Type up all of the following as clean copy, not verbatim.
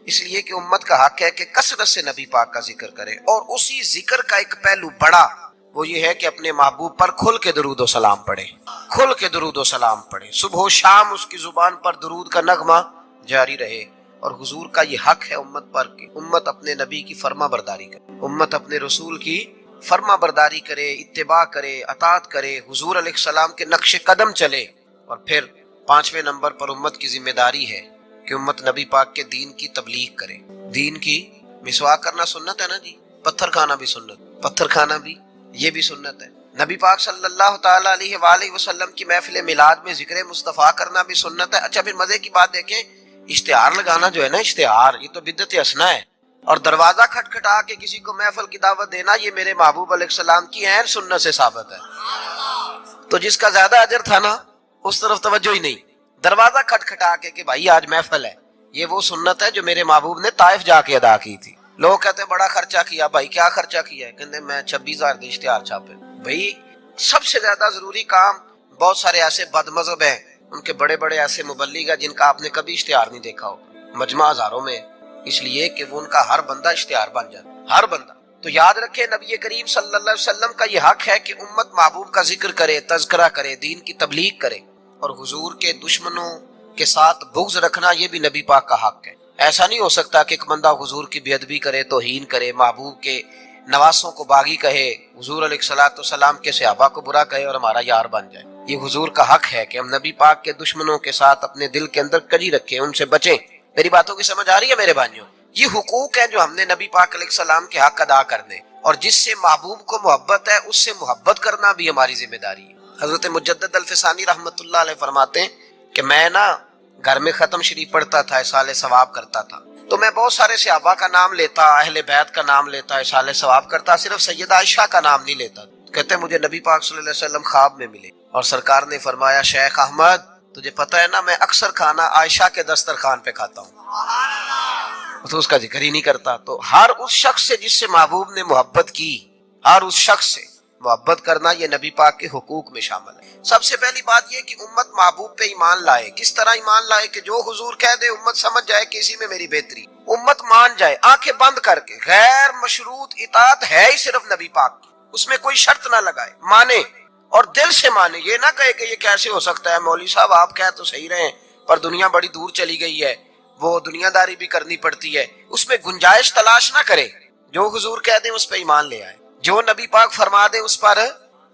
اس لیے کہ امت کا حق ہے کہ کثرت سے نبی پاک کا ذکر کرے، اور اسی ذکر کا ایک پہلو بڑا وہ یہ ہے کہ اپنے محبوب پر کھل کے درود و سلام پڑھے، کھل کے درود و سلام پڑھے، صبح و شام اس کی زبان پر درود کا نغمہ جاری رہے۔ اور حضور کا یہ حق ہے امت پر کہ امت اپنے نبی کی فرما برداری کرے، امت اپنے رسول کی فرما برداری کرے، اتباع کرے، اطاعت کرے، حضور علیہ السلام کے نقش قدم چلے۔ اور پھر 5ویں نمبر پر امت کی ذمہ داری ہے کہ امت نبی پاک کے دین کی تبلیغ کرے۔ دین کی مسواک کرنا سنت ہے نا جی، پتھر کھانا بھی سنت، پتھر کھانا بھی یہ بھی سنت ہے۔ نبی پاک صلی اللہ تعالی علیہ وآلہ وسلم کی محفل میلاد میں ذکر مصطفیٰ کرنا بھی سنت ہے۔ اچھا پھر مزے کی بات دیکھیں، اشتہار لگانا جو ہے نا، اشتہار، یہ تو بدعت حسنہ ہے، اور دروازہ کھٹکھٹا کے کسی کو محفل کی دعوت دینا، یہ میرے محبوب علیہ السلام کی عین سنت سے ثابت ہے۔ تو جس کا زیادہ اجر تھا نا اس طرف توجہ ہی نہیں، دروازہ کھٹکھٹا کے کہ بھائی آج محفل ہے، یہ وہ سنت ہے جو میرے محبوب نے طائف جا کے ادا کی تھی۔ لوگ کہتے ہیں بڑا خرچہ کیا، بھائی کیا خرچہ کیا ہے؟ کہتے ہیں میں 26,000 دے اشتہار چھاپے۔ بھائی سب سے زیادہ ضروری کام، بہت سارے ایسے بد مذہب ہیں، ان کے بڑے بڑے ایسے مبلغ ہیں جن کا آپ نے کبھی اشتہار نہیں دیکھا ہو، مجمع ہزاروں میں، اس لیے کہ وہ ان کا ہر بندہ اشتہار بن جاتا، ہر بندہ۔ تو یاد رکھیں نبی کریم صلی اللہ علیہ وسلم کا یہ حق ہے کہ امت محبوب کا ذکر کرے، تذکرہ کرے، دین کی تبلیغ کرے، اور حضور کے دشمنوں کے ساتھ بغض رکھنا یہ بھی نبی پاک کا حق ہے۔ ایسا نہیں ہو سکتا کہ ایک بندہ حضور کی بے ادبی کرے، توہین کرے، محبوب کے نواسوں کو باغی کہے، حضور علیہ الصلوۃ والسلام کے صحابہ کو برا کہے اور ہمارا یار بن جائے۔ یہ حضور کا حق ہے کہ ہم نبی پاک کے دشمنوں کے ساتھ اپنے دل کے اندر کجی رکھیں، ان سے بچیں۔ میری باتوں کی سمجھ آ رہی ہے میرے بھائیوں؟ یہ حقوق ہیں جو ہم نے نبی پاک علیہ السلام کے حق ادا کرنے، اور جس سے محبوب کو محبت ہے اس سے محبت کرنا بھی ہماری ذمہ داری ہے۔ حضرت مجدد الفسانی رحمۃ اللہ علیہ فرماتے ہیں کہ میں نا گھر میں ختم شریف پڑھتا تھا، اصالہ ثواب کرتا تھا، تو میں بہت سارے صحابہ کا نام لیتا، اہل بیت کا نام لیتا، اصالہ ثواب کرتا، صرف سیدہ عائشہ کا نام نہیں لیتا۔ کہتے مجھے نبی پاک صلی اللہ علیہ وسلم خواب میں ملے اور سرکار نے فرمایا شیخ احمد تجھے پتہ ہے نا میں اکثر کھانا عائشہ کے دسترخوان پہ کھاتا ہوں، تو اس کا ذکر ہی نہیں کرتا۔ تو ہر اس شخص سے جس سے محبوب نے محبت کی، ہر اس شخص سے محبت کرنا یہ نبی پاک کے حقوق میں شامل ہے۔ سب سے پہلی بات یہ کہ امت محبوب پہ ایمان لائے۔ کس طرح ایمان لائے کہ جو حضور کہہ دے امت سمجھ جائے کہ اسی میں میری بہتری، امت مان جائے آنکھیں بند کر کے۔ غیر مشروط اطاعت ہے ہی صرف نبی پاک کی، اس میں کوئی شرط نہ لگائے، مانے اور دل سے مانے۔ یہ نہ کہے کہ یہ کیسے ہو سکتا ہے مولوی صاحب آپ کہہ تو صحیح رہے پر دنیا بڑی دور چلی گئی ہے، وہ دنیا داری بھی کرنی پڑتی ہے، اس میں گنجائش تلاش نہ کرے۔ جو حضور کہہ دیں اس پہ ایمان لے آئے، جو نبی پاک فرما دے اس پر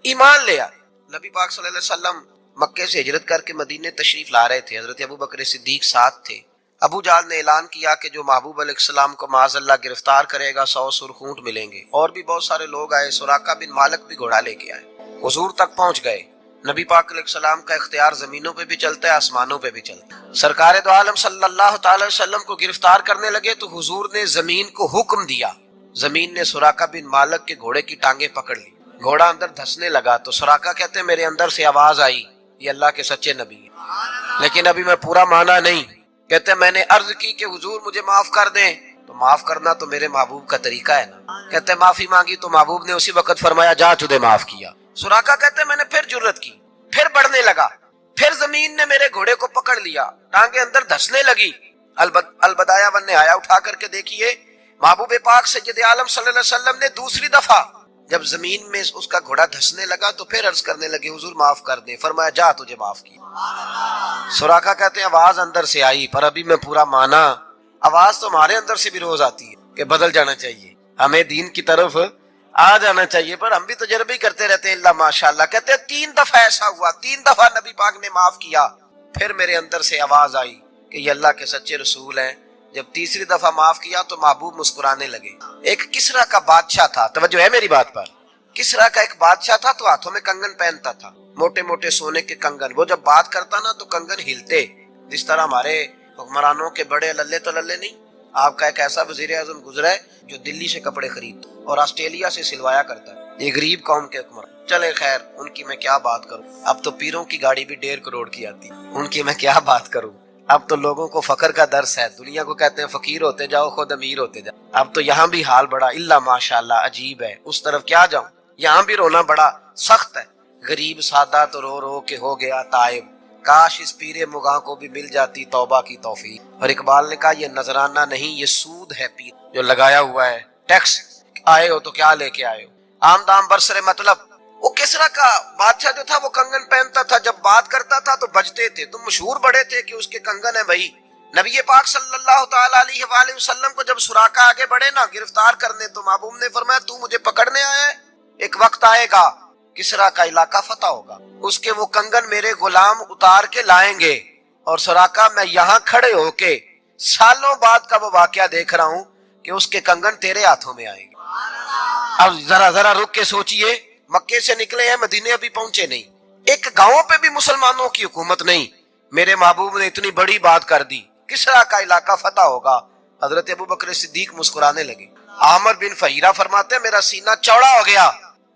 ایمان لے آئے۔ نبی پاک صلی اللہ علیہ وسلم مکے سے ہجرت کر کے مدینے تشریف لا رہے تھے، حضرت ابو بکر صدیق ساتھ تھے۔ ابو جہل نے اعلان کیا کہ جو محبوب علیہ السلام کو معاذ اللہ گرفتار کرے گا 100 سرخ اونٹ ملیں گے، اور بھی بہت سارے لوگ آئے، سراقہ بن مالک بھی گھوڑا لے کے آئے، حضور تک پہنچ گئے۔ نبی پاک علیہ السلام کا اختیار زمینوں پہ بھی چلتا ہے، آسمانوں پہ بھی چلتا ہے۔ سرکار دو عالم صلی اللہ تعالی وسلم کو گرفتار کرنے لگے تو حضور نے زمین کو حکم دیا، زمین نے سراقہ بن مالک کے گھوڑے کی ٹانگیں پکڑ لی، گھوڑا اندر دھسنے لگا تو سراقہ کہتے ہیں میرے اندر سے آواز آئی یہ اللہ کے سچے نبی ہیں، لیکن ابھی میں پورا مانا نہیں۔ کہتے ہیں میں نے عرض کی کہ حضور مجھے معاف کر دیں، تو معاف کرنا تو میرے محبوب کا طریقہ ہے نا۔ کہتے ہیں معافی مانگی تو محبوب نے اسی وقت فرمایا جا تجھے معاف کیا۔ سراقہ کہتے ہیں میں نے پھر جرت کی، پھر بڑھنے لگا، پھر زمین نے میرے گھوڑے کو پکڑ لیا، ٹانگیں اندر دھسنے لگی۔ البدایہ والنہایہ اٹھا کر کے دیکھیے، محبوب پاک سید عالم صلی اللہ علیہ وسلم نے دوسری دفعہ جب زمین میں اس کا گھوڑا دھسنے لگا تو پھر عرض کرنے لگے حضور معاف کر دیں، فرمایا جا تجھے معاف کیا۔ سراقہ کہتے ہیں آواز اندر سے آئی پر ابھی میں پورا مانا۔ آواز تو ہمارے اندر سے بھی روز آتی ہے کہ بدل جانا چاہیے، ہمیں دین کی طرف آ جانا چاہیے، پر ہم بھی تجربے کرتے رہتے ہیں اللہ ماشاءاللہ۔ کہتے ہیں 3 دفعہ ایسا ہوا، 3 دفعہ نبی پاک نے معاف کیا، پھر میرے اندر سے آواز آئی کہ یہ اللہ کے سچے رسول ہیں۔ جب تیسری دفعہ معاف کیا تو محبوب مسکرانے لگے۔ ایک کسرا کا بادشاہ تھا، توجہ ہے میری بات پر، کسرا کا ایک بادشاہ تھا تو ہاتھوں میں کنگن پہنتا تھا، موٹے موٹے سونے کے کنگن۔ وہ جب بات کرتا نا تو کنگن ہلتے، جس طرح ہمارے حکمرانوں کے بڑے للے تو للے نہیں۔ آپ کا ایک ایسا وزیر اعظم گزرا ہے جو دلی سے کپڑے خریدتا اور آسٹریلیا سے سلوایا کرتا ہے، یہ غریب قوم کے حکمران۔ چلے خیر ان کی میں کیا بات کروں، اب تو پیروں کی گاڑی بھی 1.5 کروڑ کی آتی، ان کی میں کیا بات کروں۔ اب تو لوگوں کو فقر کا درس ہے، دنیا کو کہتے ہیں فقیر ہوتے جاؤ خود امیر ہوتے جاؤ۔ اب تو یہاں بھی حال بڑا اللہ ماشاءاللہ عجیب ہے، اس طرف کیا جاؤں، یہاں بھی رونا بڑا سخت ہے۔ غریب سادہ تو رو رو کے ہو گیا تائب، کاش اس پیر مغاں کو بھی مل جاتی توبہ کی توفیق۔ اور اقبال نے کہا یہ نذرانہ نہیں، یہ سود ہے پیر جو لگایا ہوا ہے، ٹیکس۔ آئے ہو تو کیا لے کے آئے ہو؟ عام دام برسر مطلب۔ وہ کسرا کا بادشاہ جو تھا وہ کنگن پہنتا تھا، جب بات کرتا تھا تو بجتے تھے، تو مشہور بڑے تھے کہ اس کے کنگن ہیں بھائی۔ نبی پاک صلی اللہ تعالی علیہ وآلہ وسلم کو جب سراقہ آگے بڑھے نا گرفتار کرنے، تو محبوب نے فرمایا تو مجھے پکڑنے آیا ہے، ایک وقت آئے گا کسرا کا علاقہ فتح ہوگا، اس کے وہ کنگن میرے غلام اتار کے لائیں گے، اور سراقہ میں یہاں کھڑے ہو کے سالوں بعد کا وہ واقعہ دیکھ رہا ہوں کہ اس کے کنگن تیرے ہاتھوں میں آئیں گے۔ اب ذرا رک کے سوچئے، مکے سے نکلے ہیں، مدینے ابھی پہنچے نہیں، ایک گاؤں پہ بھی مسلمانوں کی حکومت نہیں، میرے محبوب نے اتنی بڑی بات کر دی، کسرا کا علاقہ فتح ہوگا۔ حضرت ابوبکر صدیق مسکرانے لگے۔ عامر بن فہیرہ فرماتے ہیں میرا سینہ چوڑا ہو گیا،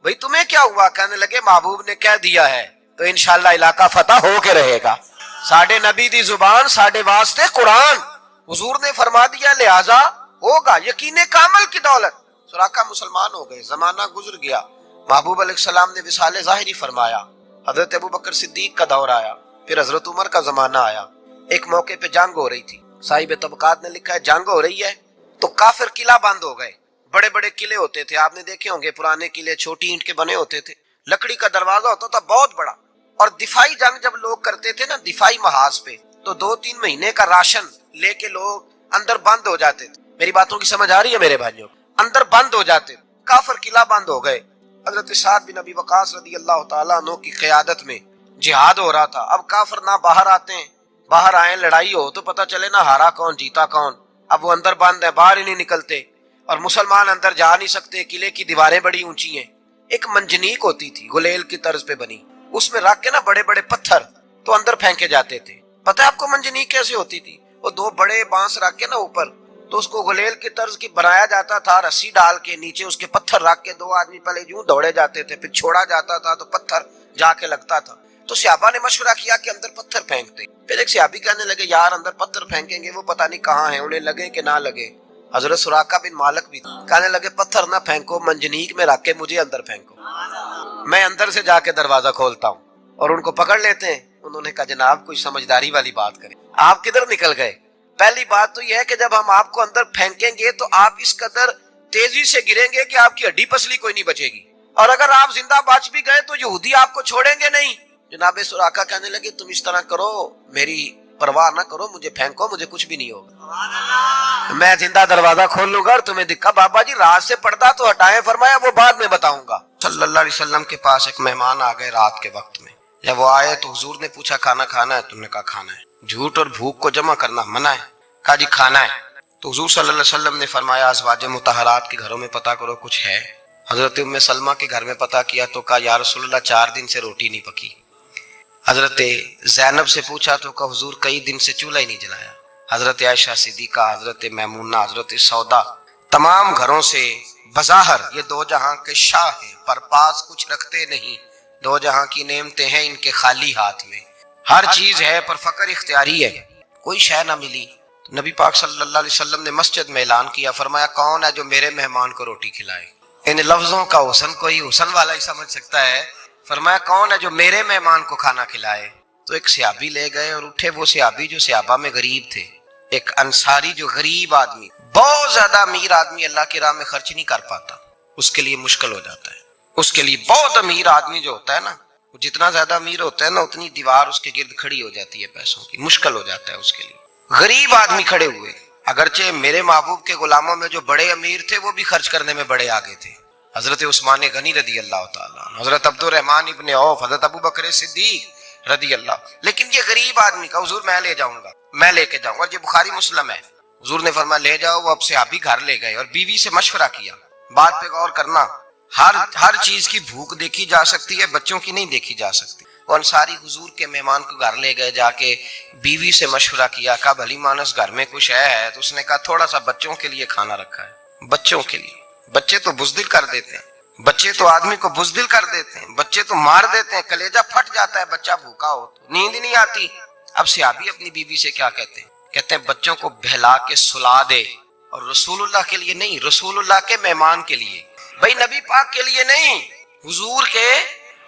بھئی تمہیں کیا ہوا؟ کہنے لگے محبوب نے کہہ دیا ہے تو انشاءاللہ علاقہ فتح ہو کے رہے گا۔ ساڑھے نبی دی زبان، ساڑھے واسطے قرآن، حضور نے فرما دیا لہذا ہوگا، یقین کامل کی دولت۔ سراقہ مسلمان ہو گئے، زمانہ گزر گیا، محبوب علیہ السلام نے وصال ظاہری فرمایا، حضرت ابوبکر صدیق کا دور آیا، پھر حضرت عمر کا زمانہ آیا۔ ایک موقع پہ جنگ ہو رہی تھی، صاحب طبقات نے لکھا ہے جنگ ہو رہی ہے تو کافر قلعہ بند ہو گئے۔ بڑے بڑے قلعے ہوتے تھے، آپ نے دیکھے ہوں گے پرانے قلعے، چھوٹی اینٹ کے بنے ہوتے تھے، لکڑی کا دروازہ ہوتا تھا بہت بڑا، اور دفاعی جنگ جب لوگ کرتے تھے نا دفاعی محاذ پہ، تو 2-3 مہینے کا راشن لے کے لوگ اندر بند ہو جاتے تھے۔ میری باتوں کی سمجھ آ رہی ہے میرے بھائیوں؟ اندر بند ہو جاتے، کافر قلعہ بند ہو گئے۔ حضرت سعد بن ابی وقاص رضی اللہ تعالیٰ عنہ کی قیادت میں جہاد ہو رہا تھا۔ اب کافر نہ باہر آتے ہیں، باہر آئیں لڑائی ہو تو پتہ چلے نہ ہارا کون جیتا کون، اب وہ اندر بند ہے، باہر ہی نہیں نکلتے، اور مسلمان اندر جا نہیں سکتے، قلعے کی دیواریں بڑی اونچی ہیں۔ ایک منجنیق ہوتی تھی گلیل کی طرز پہ بنی، اس میں رکھ کے نا بڑے بڑے پتھر تو اندر پھینکے جاتے تھے۔ پتہ ہے آپ کو منجنیق کیسے ہوتی تھی؟ وہ 2 بڑے بانس رکھ کے نا اوپر، تو اس کو گلیل کی طرز کی بنایا جاتا تھا، رسی ڈال کے نیچے اس کے پتھر رکھ کے 2 آدمی پہلے یوں دوڑے جاتے تھے، پھر چھوڑا جاتا تھا تو پتھر جا کے لگتا تھا۔ تو صحابہ نے مشورہ کیا کہ اندر پتھر پھینکتے، پھر ایک صحابی کہنے لگے یار اندر پتھر پھینکیں گے وہ پتہ نہیں کہاں ہیں، انہیں لگے کہ نہ لگے۔ حضرت سراقہ بن مالک بھی کہنے لگے پتھر نہ پھینکو، منجنیق میں رکھ کے مجھے اندر پھینکو، میں اندر سے جا کے دروازہ کھولتا ہوں، اور ان کو پکڑ لیتے ہیں۔ انہوں نے کہا جناب کوئی سمجھداری والی بات کریں، آپ کدھر نکل گئے؟ پہلی بات تو یہ ہے کہ جب ہم آپ کو اندر پھینکیں گے تو آپ اس قدر تیزی سے گریں گے کہ آپ کی ہڈی پسلی کوئی نہیں بچے گی، اور اگر آپ زندہ بچ بھی گئے تو یہودی آپ کو چھوڑیں گے نہیں۔ جناب سراقہ کہنے لگے تم اس طرح کرو، میری پرواہ نہ کرو، مجھے پھینکو، مجھے کچھ بھی نہیں ہوگا، میں زندہ دروازہ کھول لوں گا، اور تمہیں دکھا بابا جی رات سے پردہ تو ہٹائیں، فرمایا وہ بعد میں بتاؤں گا۔ صلی اللہ علیہ وسلم کے پاس ایک مہمان آ گئے رات کے وقت میں، جب وہ آئے تو حضور نے پوچھا کھانا کھانا ہے؟ تم نے کہا کھانا ہے۔ جھوٹ اور بھوک کو جمع کرنا منع ہے؟ کہا جی کھانا ہے۔ تو حضور صلی اللہ علیہ وسلم نے فرمایا ازواج مطہرات کے گھروں میں پتہ کرو کچھ ہے۔ حضرت ام سلمہ کے گھر میں پتہ کیا تو کہا یا رسول اللہ 4 دن سے روٹی نہیں پکی۔ حضرت زینب سے پوچھا تو کہا حضور کئی دن سے چولہا ہی نہیں جلایا۔ حضرت عائشہ صدیقہ، حضرت میمونہ، حضرت سودا، تمام گھروں سے بظاہر یہ 2 جہاں کے شاہ ہیں، پر پاس کچھ رکھتے نہیں، 2 جہاں کی نعمتیں ہیں ان کے خالی ہاتھ میں، ہر چیز ہے پر فقر اختیاری ہے، کوئی شے نہ ملی۔ تو نبی پاک صلی اللہ علیہ وسلم نے مسجد میں اعلان کیا، فرمایا کون ہے جو میرے مہمان کو روٹی کھلائے؟ ان لفظوں کا حسن کوئی حسن والا ہی سمجھ سکتا ہے۔ فرمایا کون ہے جو میرے مہمان کو کھانا کھلائے؟ تو ایک صحابی لے گئے اور اٹھے، وہ صحابی جو صحابہ میں غریب تھے، ایک انصاری جو غریب آدمی، بہت زیادہ امیر آدمی اللہ کی راہ میں خرچ نہیں کر پاتا، اس کے لیے مشکل ہو جاتا ہے۔ اس کے لیے بہت امیر آدمی جو ہوتا ہے نا، وہ جتنا زیادہ امیر ہوتا ہے نا اتنی دیوار اس کے گرد کھڑی ہو جاتی ہے پیسوں کی، مشکل ہو جاتا ہے اس کے لیے۔ غریب آدمی کھڑے ہوئے، اگرچہ میرے محبوب کے غلاموں میں جو بڑے امیر تھے وہ بھی خرچ کرنے میں بڑے آگے تھے، حضرت عثمان غنی رضی اللہ تعالیٰ عنہ، حضرت عبد الرحمن ابن عوف، حضرت ابو بکر صدیق رضی اللہ۔ لیکن یہ غریب آدمی کا حضور میں لے جاؤں گا، میں لے کے جاؤں گا، اور یہ بخاری مسلم ہے۔ حضور نے فرمایا لے جاؤ، وہ اب صحابی گھر لے گئے اور بیوی سے مشورہ کیا۔ بات پہ غور کرنا، ہر چیز کی بھوک دیکھی جا سکتی ہے، بچوں کی نہیں دیکھی جا سکتی۔ وہ انصاری حضور کے مہمان کو گھر لے گئے، جا کے بیوی سے مشورہ کیا، کہا بھلی مانس گھر میں کچھ ہے؟ تو اس نے کہا تھوڑا سا بچوں کے لیے کھانا رکھا ہے، بچوں کے لیے۔ بچے تو بزدل کر دیتے ہیں، بچے تو آدمی کو بزدل کر دیتے ہیں، بچے تو مار دیتے ہیں، کلیجہ پھٹ جاتا ہے بچہ بھوکا ہو تو، نیند نہیں آتی۔ اب صحابی اپنی بیوی سے کیا کہتے ہیں؟ کہتے ہیں بچوں کو بہلا کے سلا دے، اور رسول اللہ کے لیے نہیں، رسول اللہ کے مہمان کے لیے، بھائی نبی پاک کے لیے نہیں، حضور کے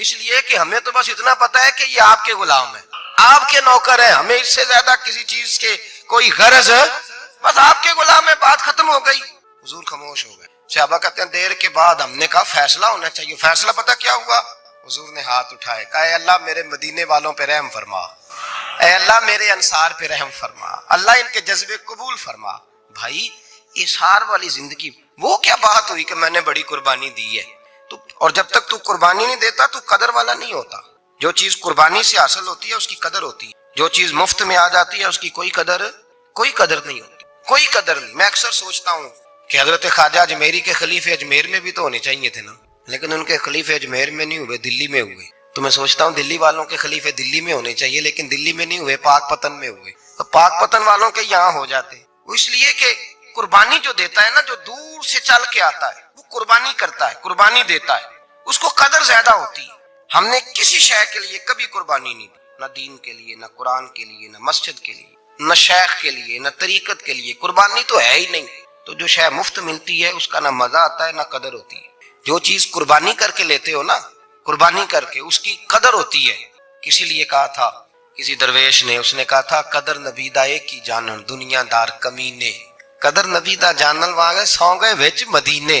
اس لیے کہ ہمیں تو بس اتنا پتا ہے کہ یہ آپ کے غلام ہیں، آپ کے نوکر ہیں، ہمیں اس سے زیادہ کسی چیز کے کوئی غرض ہے، بس آپ کے غلام ہے، بات ختم ہو گئی۔ حضور خاموش ہو گئے۔ صحابہ کہتے ہیں دیر کے بعد ہم نے کہا فیصلہ ہونا چاہیے۔ فیصلہ پتہ کیا ہوا؟ حضور نے ہاتھ اٹھائے، کہا اے اللہ میرے مدینے والوں پہ رحم فرما، اے اللہ میرے انصار پہ رحم فرما، اللہ ان کے جذبے قبول فرما۔ بھائی اظہار والی زندگی، وہ کیا بات ہوئی کہ میں نے بڑی قربانی دی ہے تو، اور جب تک تو قربانی نہیں دیتا تو قدر والا نہیں ہوتا۔ جو چیز قربانی سے حاصل ہوتی ہے اس کی قدر ہوتی ہے، جو چیز مفت میں آ جاتی ہے اس کی کوئی قدر نہیں ہوتی، کوئی قدر نہیں۔ میں اکثر سوچتا ہوں کہ حضرت خواجہ اجمیری کے خلیفے اجمیر میں بھی تو ہونے چاہیے تھے نا، لیکن ان کے خلیفے اجمیر میں نہیں ہوئے، دلی میں ہوئے۔ تو میں سوچتا ہوں دلی والوں کے خلیفے دلی میں ہونے چاہیے، لیکن دلی میں نہیں ہوئے، پاک پتن میں ہوئے۔ تو پاک پتن والوں کے یہاں ہو جاتے، وہ اس لیے کہ قربانی جو دیتا ہے نا، جو دور سے چل کے آتا ہے وہ قربانی کرتا ہے، قربانی دیتا ہے، اس کو قدر زیادہ ہوتی ہے۔ ہم نے کسی شے کے لیے کبھی قربانی نہیں دی، نہ دین کے لیے، نہ قرآن کے لیے، نہ مسجد کے لیے، نہ شیخ کے لیے، نہ طریقت کے لیے۔ قربانی تو ہے ہی نہیں۔ تو جو شے مفت ملتی ہے اس کا نہ مزہ آتا ہے نہ قدر ہوتی ہے۔ جو چیز قربانی کر کے لیتے ہو نا، قربانی کر کے، اس کی قدر ہوتی ہے۔ کسی لیے کہا تھا کسی درویش نے، اس نے کہا تھا قدر نبیدہ ایک کی جانن دنیا دار کمینے، قدر نبیدہ جانن واگے سو گئے وچ مدینے۔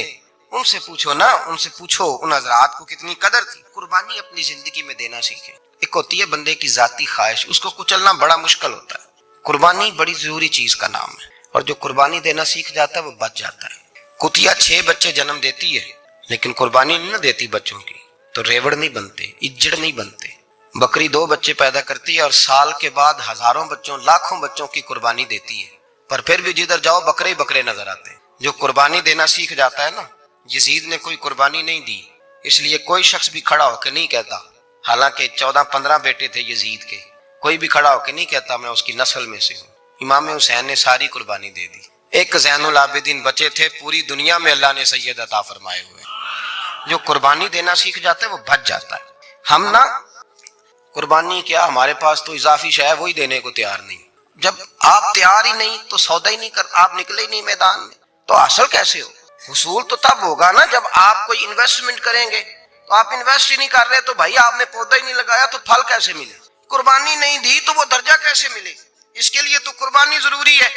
ان سے پوچھو نا، ان سے پوچھو ان حضرات کو کتنی قدر تھی۔ قربانی اپنی زندگی میں دینا سیکھیں۔ ایک ہوتی ہے بندے کی ذاتی خواہش، اس کو کچلنا بڑا مشکل ہوتا ہے۔ قربانی بڑی ضروری چیز کا نام ہے، اور جو قربانی دینا سیکھ جاتا ہے وہ بچ جاتا ہے۔ کتیا 6 بچے جنم دیتی ہے لیکن قربانی نہیں نہ دیتی بچوں کی، تو ریوڑ نہیں بنتے، اجڑ نہیں بنتے۔ بکری 2 بچے پیدا کرتی ہے اور سال کے بعد ہزاروں بچوں، لاکھوں بچوں کی قربانی دیتی ہے، پر پھر بھی جدھر جاؤ بکرے ہی بکرے نظر آتے ہیں۔ جو قربانی دینا سیکھ جاتا ہے نا، یزید نے کوئی قربانی نہیں دی، اس لیے کوئی شخص بھی کھڑا ہو کے نہیں کہتا، حالانکہ 14-15 بیٹے تھے یزید کے، کوئی بھی کھڑا ہو کے نہیں کہتا میں اس کی نسل میں سے ہوں۔ امام حسین نے ساری قربانی دے دی۔ ایک زین العابدین بچے تھے، پوری دنیا میں اللہ نے سید عطا فرمائے ہوئے۔ جو قربانی دینا سیکھ جاتا ہے وہ بچ جاتا ہے۔ ہم نا قربانی کیا، ہمارے پاس تو اضافی شے ہے وہی دینے کو تیار نہیں۔ جب آپ تیار ہی نہیں تو سودا ہی نہیں کر، آپ نکلے ہی نہیں میدان میں، تو حاصل کیسے ہو؟ حصول تو تب ہوگا نا جب آپ کوئی انویسٹمنٹ کریں گے۔ تو آپ انویسٹ ہی نہیں کر رہے تو بھائی آپ نے پودا ہی نہیں لگایا تو پھل کیسے ملے؟ قربانی نہیں دی تو وہ درجہ کیسے ملے؟ اس کے لیے تو قربانی ضروری ہے۔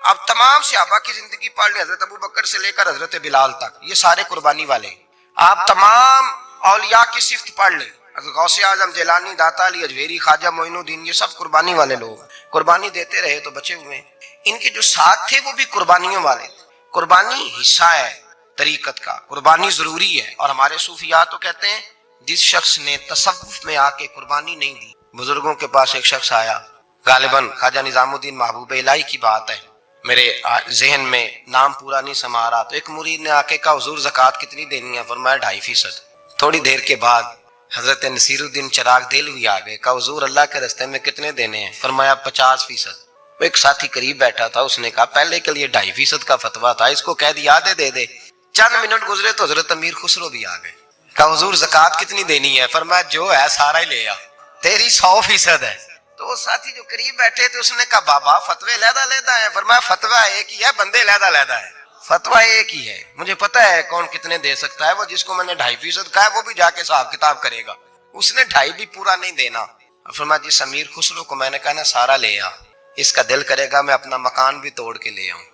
اب تمام صحابہ کی زندگی پڑھ لیں، حضرت ابوبکر سے لے کر حضرت بلال تک، یہ سارے قربانی والے ہیں۔ آپ تمام اولیاء کی صفت پڑھ لیں، غوث اعظم، جیلانی، داتا علی اجویری، خواجہ معین الدین، یہ سب قربانی والے لوگ ہیں۔ قربانی دیتے رہے تو بچے ہوئے ہیں۔ ان کے جو ساتھ تھے وہ بھی قربانیوں والے تھے۔ قربانی حصہ ہے طریقت کا، قربانی ضروری ہے۔ اور ہمارے صوفیاء تو کہتے ہیں جس شخص نے تصوف میں آ کے قربانی نہیں دی، بزرگوں کے پاس ایک شخص آیا، غالباً خواجہ نظام الدین محبوب الہی کی بات ہے، میرے ذہن میں نام پورا نہیں سما رہا، تو ایک مرید نے آ کے کہا حضور زکوٰۃ کتنی دینی ہے؟ فرمایا 2.5%۔ تھوڑی دیر کے بعد حضرت نصیر الدین چراغ دہلوی آ گئے، کہا حضور اللہ کے راستے میں کتنے دینے ہیں؟ فرمایا 50%۔ وہ ایک ساتھی قریب بیٹھا تھا، اس نے کہا پہلے کے لیے 2.5% کا فتویٰ تھا، اس کو کہہ دیا آدھے دے دے۔ چند منٹ گزرے تو حضرت امیر خسرو بھی آ گئے، کہا حضور زکوٰۃ کتنی دینی ہے؟ فرمایا جو ہے سارا ہی لے آ، تیری 100% ہے۔ تو وہ ساتھی جو قریب بیٹھے تھے اس نے کہا بابا فتوے علیحدہ علیحدہ ہیں۔ فرمایا فتویٰ ایک ہی ہے، بندے علیحدہ علیحدہ ہے۔ فتویٰ ایک ہی ہے، مجھے پتا ہے کون کتنے دے سکتا ہے، وہ جس کو میں نے 2.5% کہا ہے وہ بھی جا کے حساب کتاب کرے گا، اس نے 2.5 بھی پورا نہیں دینا۔ فرمایا جس امیر خسرو کو میں نے کہا نا سارا لے آ، اس کا دل کرے گا میں اپنا مکان بھی توڑ کے لے آؤں۔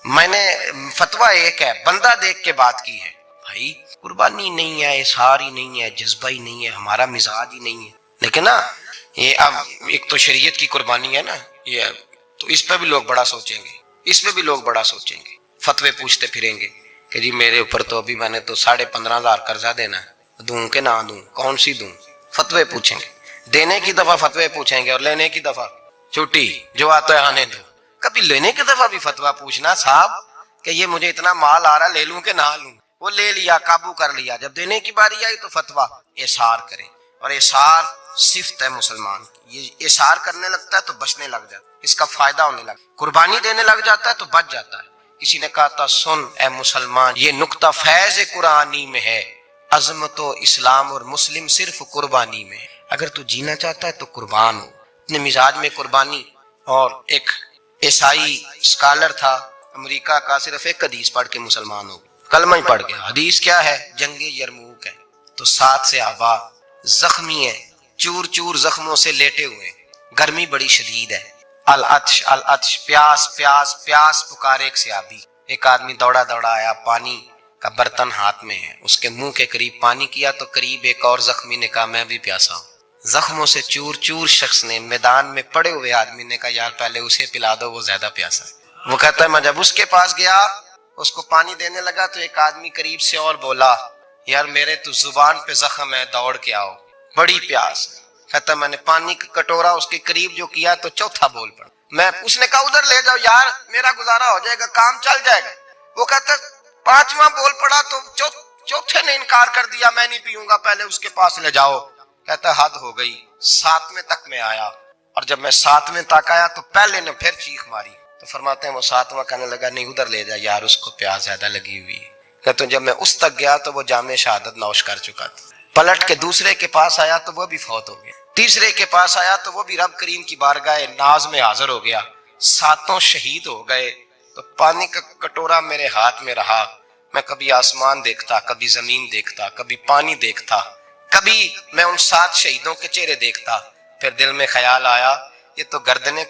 میں نے فتویٰ ایک ہے، بندہ دیکھ کے بات کی ہے۔ بھائی قربانی نہیں ہے، اظہار ہی نہیں ہے، جذبہ ہی نہیں ہے، ہمارا مزاج ہی نہیں ہے۔ لیکن نا یہ اب ایک تو شریعت کی قربانی ہے نا، یہ تو اس پہ بھی لوگ بڑا سوچیں گے، اس پہ بھی لوگ بڑا سوچیں گے، فتوے پوچھتے پھریں گے کہ جی میرے اوپر تو ابھی میں نے تو 15,500 قرضہ دینا ہے، دوں کہ نہ دوں، کون سی دوں؟ فتوے پوچھیں گے، دینے کی دفعہ فتوے پوچھیں گے اور لینے کی دفعہ چھٹی، جو آتا ہے آنے دو۔ کبھی لینے کی دفعہ بھی فتویٰ پوچھنا صاحب کہ یہ مجھے اتنا مال آ رہا لے لوں کہ نہ لوں، وہ لے لیا، قابو کر لیا، جب دینے کی باری آئی تو فتویٰ احصار کریں۔ اور احصار صفت ہے مسلمان کی، یہ احصار کرنے لگتا ہے تو بچنے لگ جاتا ہے، اس کا فائدہ ہونے لگتا ہے، قربانی دینے لگ جاتا ہے تو بچ جاتا ہے۔ کسی نے کہا تھا سن اے مسلمان، یہ نقطہ فیض قرآنی میں ہے، عظمت و اسلام اور مسلم صرف قربانی میں ہے۔ اگر تو جینا چاہتا ہے تو قربان ہو، اپنے مزاج میں قربانی۔ اور ایک عیسائی اسکالر تھا امریکہ کا، صرف ایک حدیث پڑھ کے مسلمان ہو، کلمہ ہی پڑھ گیا۔ حدیث کیا ہے؟ جنگ یرموک ہے۔ تو 7 صحابہ زخمی ہے، چور چور زخموں سے لیٹے ہوئے ہیں، گرمی بڑی شدید ہے، العطش العطش، پیاس پیاس پیاس پکارے ایک صحابی۔ ایک آدمی دوڑا دوڑا آیا، پانی کا برتن ہاتھ میں ہے، اس کے منہ کے قریب پانی کیا تو قریب ایک اور زخمی نے کہا میں بھی پیاسا ہوں۔ زخموں سے چور چور شخص نے، میدان میں پڑے ہوئے آدمی نے کہا یار پہلے اسے پلا دو، وہ زیادہ پیاسا ہے۔ وہ کہتا ہے میں جب اس کے پاس گیا، اس کو پانی دینے لگا تو ایک آدمی قریب سے اور بولا یار میرے تو زبان پہ زخم ہے، دوڑ کے آؤ، بڑی پیاس ہے۔ کہتا میں نے پانی کا کٹورا اس کے قریب جو کیا تو چوتھا بول پڑا، اس نے کہا ادھر لے جاؤ یار میرا گزارا ہو جائے گا، کام چل جائے گا۔ وہ کہتا پانچواں بول پڑا تو چوتھے نے انکار کر دیا، میں نہیں پیوں گا، پہلے اس کے پاس لے جاؤ۔ کہتا حد ہو گئی، ساتویں تک میں آیا، اور جب میں ساتویں تک آیا تو پہلے نے پھر چیخ ماری، تو فرماتے ہیں وہ ساتواں کہنے لگا نہیں ادھر لے جا یار، اس کو پیاس زیادہ لگی ہوئی ہے۔ کہتے جب میں اس تک گیا تو وہ جام شہادت نوش کر چکا تھا۔ پلٹ کے دوسرے کے پاس آیا تو وہ بھی فوت ہو گیا، تیسرے کے پاس آیا تو وہ بھی رب کریم کی بارگاہ ناز میں حاضر ہو گیا، ساتوں شہید ہو گئے۔ تو پانی کا کٹورا میرے ہاتھ میں رہا، میں کبھی آسمان دیکھتا، کبھی زمین دیکھتا، کبھی پانی دیکھتا، کبھی میں ان 7 شہیدوں کے چہرے دیکھتا، پھر دل میں خیال آیا یہ تو گردنیں